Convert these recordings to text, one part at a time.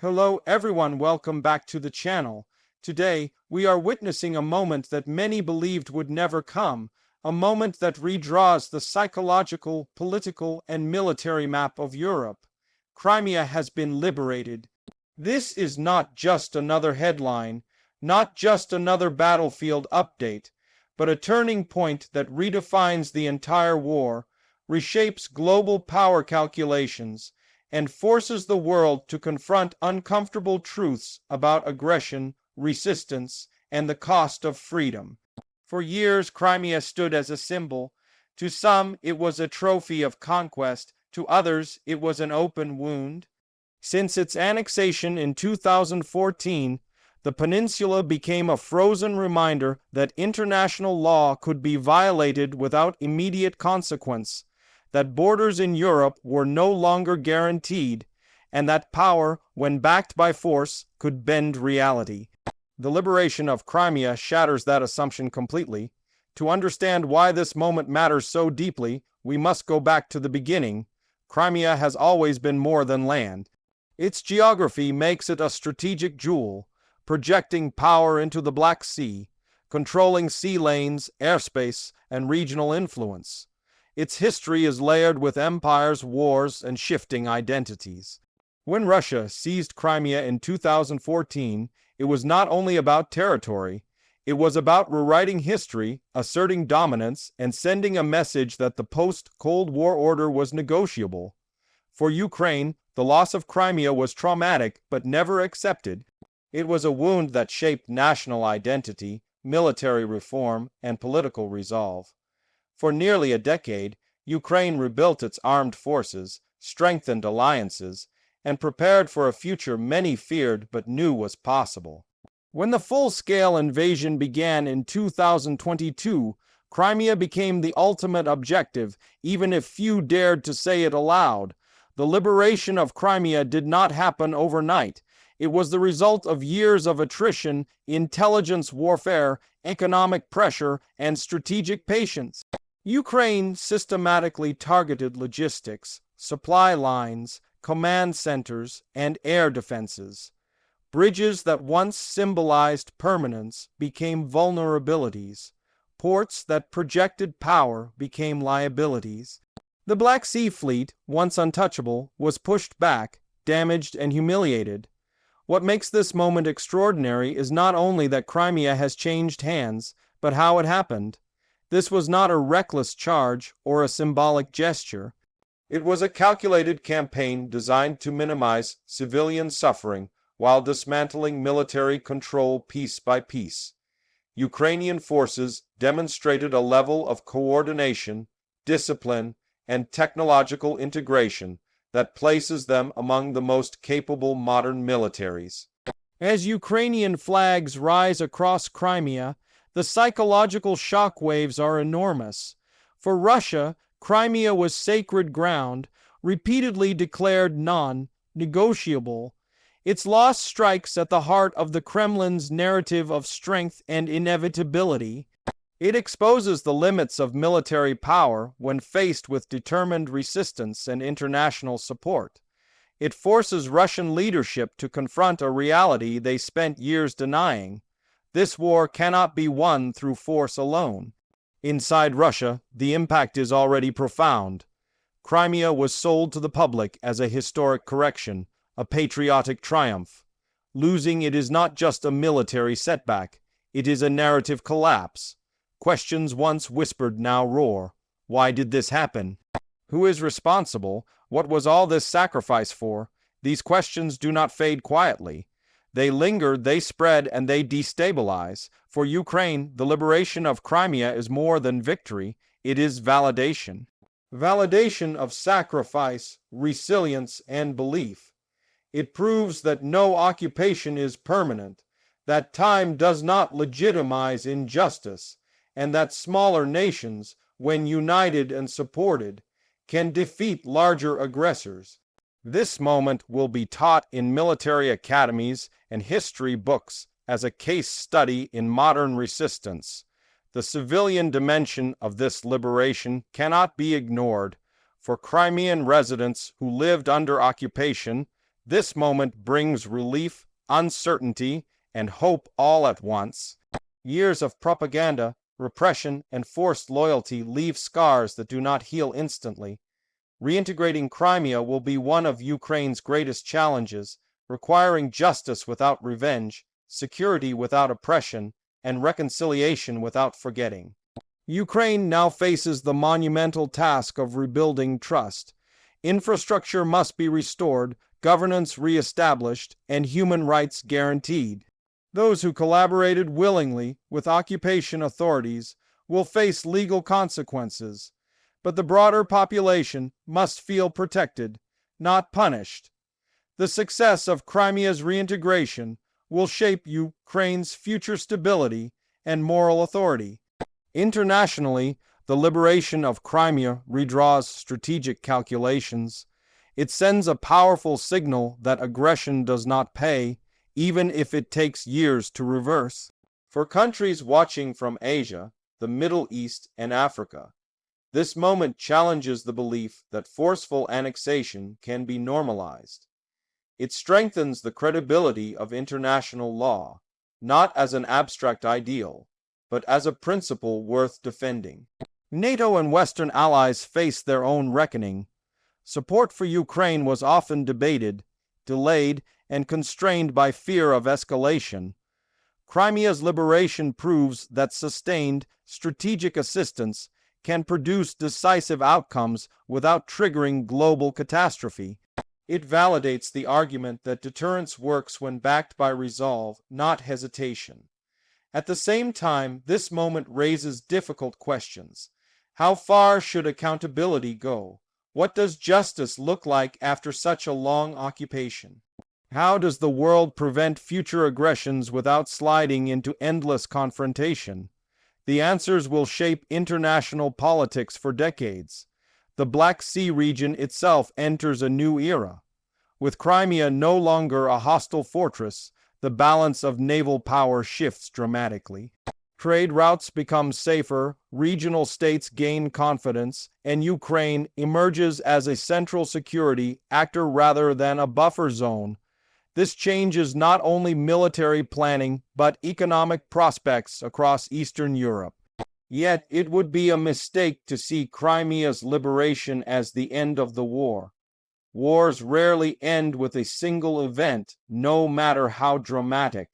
Hello everyone, welcome back to the channel. Today, we are witnessing a moment that many believed would never come, a moment that redraws the psychological, political, and military map of Europe. Crimea has been liberated. This is not just another headline, not just another battlefield update, but a turning point that redefines the entire war, reshapes global power calculations, and forces the world to confront uncomfortable truths about aggression, resistance, and the cost of freedom. For years, Crimea stood as a symbol. To some, it was a trophy of conquest. To others, it was an open wound. Since its annexation in 2014, the peninsula became a frozen reminder that international law could be violated without immediate consequence, that borders in Europe were no longer guaranteed, and that power, when backed by force, could bend reality. The liberation of Crimea shatters that assumption completely. To understand why this moment matters so deeply, we must go back to the beginning. Crimea has always been more than land. Its geography makes it a strategic jewel, projecting power into the Black Sea, controlling sea lanes, airspace, and regional influence. Its history is layered with empires, wars, and shifting identities. When Russia seized Crimea in 2014, it was not only about territory, it was about rewriting history, asserting dominance, and sending a message that the post-Cold War order was negotiable. For Ukraine, the loss of Crimea was traumatic but never accepted. It was a wound that shaped national identity, military reform, and political resolve. For nearly a decade, Ukraine rebuilt its armed forces, strengthened alliances, and prepared for a future many feared but knew was possible. When the full-scale invasion began in 2022, Crimea became the ultimate objective, even if few dared to say it aloud. The liberation of Crimea did not happen overnight. It was the result of years of attrition, intelligence warfare, economic pressure, and strategic patience. Ukraine systematically targeted logistics, supply lines, command centers, and air defenses. Bridges that once symbolized permanence became vulnerabilities. Ports that projected power became liabilities. The Black Sea Fleet, once untouchable, was pushed back, damaged, and humiliated. What makes this moment extraordinary is not only that Crimea has changed hands, but how it happened. This was not a reckless charge or a symbolic gesture. It was a calculated campaign designed to minimize civilian suffering while dismantling military control piece by piece. Ukrainian forces demonstrated a level of coordination, discipline, and technological integration that places them among the most capable modern militaries. As Ukrainian flags rise across Crimea, the psychological shockwaves are enormous. For Russia, Crimea was sacred ground, repeatedly declared non-negotiable. Its loss strikes at the heart of the Kremlin's narrative of strength and inevitability. It exposes the limits of military power when faced with determined resistance and international support. It forces Russian leadership to confront a reality they spent years denying. This war cannot be won through force alone. Inside Russia, the impact is already profound. Crimea was sold to the public as a historic correction, a patriotic triumph. Losing it is not just a military setback, it is a narrative collapse. Questions once whispered now roar. Why did this happen? Who is responsible? What was all this sacrifice for? These questions do not fade quietly. They linger, they spread, and they destabilize. For Ukraine, the liberation of Crimea is more than victory, it is validation. Validation of sacrifice, resilience, and belief. It proves that no occupation is permanent, that time does not legitimize injustice, and that smaller nations, when united and supported, can defeat larger aggressors. This moment will be taught in military academies and history books as a case study in modern resistance. The civilian dimension of this liberation cannot be ignored. For Crimean residents who lived under occupation, This moment brings relief, uncertainty, and hope all at once. Years of propaganda, repression, and forced loyalty leave scars that do not heal instantly. Reintegrating Crimea will be one of Ukraine's greatest challenges, requiring justice without revenge, security without oppression, and reconciliation without forgetting. Ukraine now faces the monumental task of rebuilding trust. Infrastructure must be restored, governance re-established, and human rights guaranteed. Those who collaborated willingly with occupation authorities will face legal consequences, but the broader population must feel protected, not punished. The success of Crimea's reintegration will shape Ukraine's future stability and moral authority. Internationally, the liberation of Crimea redraws strategic calculations. It sends a powerful signal that aggression does not pay, even if it takes years to reverse. For countries watching from Asia, the Middle East, and Africa, this moment challenges the belief that forceful annexation can be normalized. It strengthens the credibility of international law, not as an abstract ideal, but as a principle worth defending. NATO and Western allies face their own reckoning. Support for Ukraine was often debated, delayed, and constrained by fear of escalation. Crimea's liberation proves that sustained, strategic assistance can produce decisive outcomes without triggering global catastrophe. It validates the argument that deterrence works when backed by resolve, not hesitation. At the same time, this moment raises difficult questions. How far should accountability go? What does justice look like after such a long occupation? How does the world prevent future aggressions without sliding into endless confrontation? The answers will shape international politics for decades. The Black Sea region itself enters a new era. With Crimea no longer a hostile fortress, the balance of naval power shifts dramatically. Trade routes become safer, regional states gain confidence, and Ukraine emerges as a central security actor rather than a buffer zone. This changes not only military planning, but economic prospects across Eastern Europe. Yet it would be a mistake to see Crimea's liberation as the end of the war. Wars rarely end with a single event, no matter how dramatic.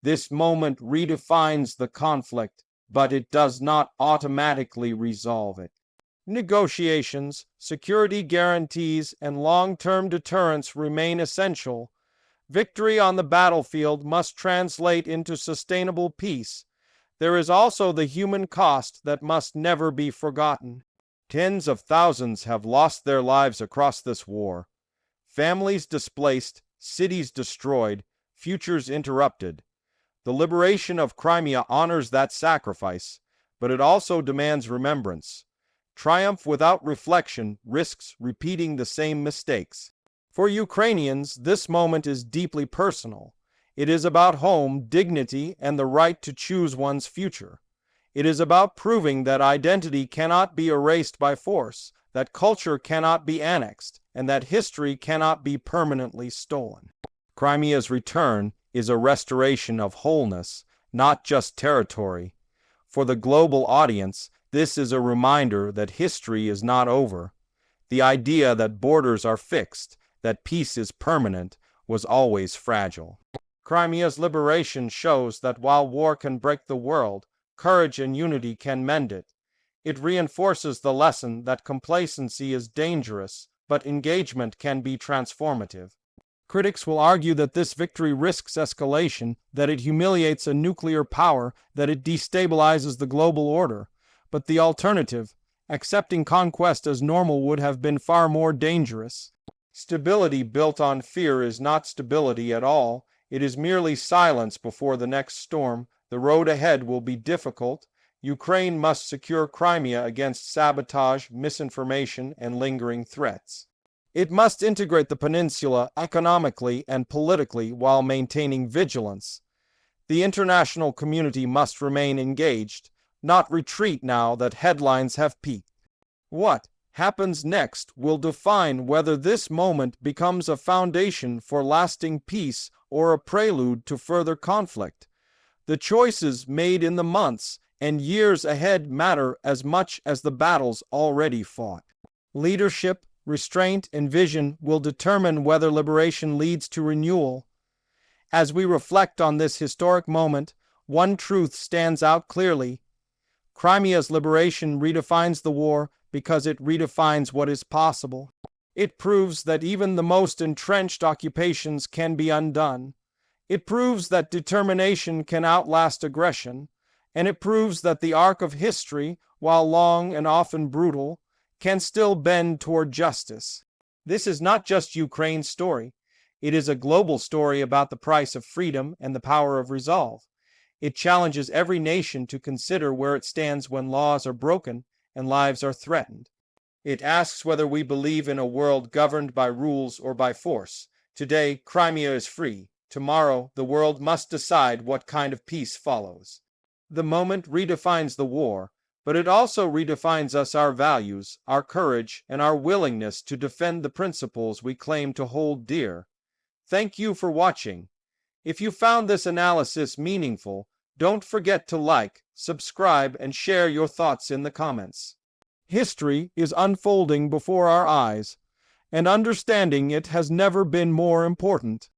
This moment redefines the conflict, but it does not automatically resolve it. Negotiations, security guarantees, and long-term deterrence remain essential. Victory on the battlefield must translate into sustainable peace. There is also the human cost that must never be forgotten. Tens of thousands have lost their lives across this war. Families displaced, cities destroyed, futures interrupted. The liberation of Crimea honors that sacrifice, but it also demands remembrance. Triumph without reflection risks repeating the same mistakes. For Ukrainians, this moment is deeply personal. It is about home, dignity, and the right to choose one's future. It is about proving that identity cannot be erased by force, that culture cannot be annexed, and that history cannot be permanently stolen. Crimea's return is a restoration of wholeness, not just territory. For the global audience, this is a reminder that history is not over. The idea that borders are fixed, that peace is permanent, was always fragile. Crimea's liberation shows that while war can break the world, courage and unity can mend it. It reinforces the lesson that complacency is dangerous, but engagement can be transformative. Critics will argue that this victory risks escalation, that it humiliates a nuclear power, that it destabilizes the global order. But the alternative, accepting conquest as normal, would have been far more dangerous. Stability built on fear is not stability at all. It is merely silence before the next storm. The road ahead will be difficult. Ukraine must secure Crimea against sabotage, misinformation, and lingering threats. It must integrate the peninsula economically and politically while maintaining vigilance. The international community must remain engaged, not retreat now that headlines have peaked. What happens next will define whether this moment becomes a foundation for lasting peace or a prelude to further conflict. The choices made in the months and years ahead matter as much as the battles already fought. Leadership, restraint, and vision will determine whether liberation leads to renewal. As we reflect on this historic moment, one truth stands out clearly. Crimea's liberation redefines the war because it redefines what is possible. It proves that even the most entrenched occupations can be undone. It proves that determination can outlast aggression, and it proves that the arc of history, while long and often brutal, can still bend toward justice. This is not just Ukraine's story. It is a global story about the price of freedom and the power of resolve. It challenges every nation to consider where it stands when laws are broken and lives are threatened. It asks whether we believe in a world governed by rules or by force. Today, Crimea is free. Tomorrow, the world must decide what kind of peace follows. The moment redefines the war, but it also redefines us, our values, our courage, and our willingness to defend the principles we claim to hold dear. Thank you for watching. If you found this analysis meaningful, don't forget to like, subscribe, and share your thoughts in the comments. History is unfolding before our eyes, and understanding it has never been more important.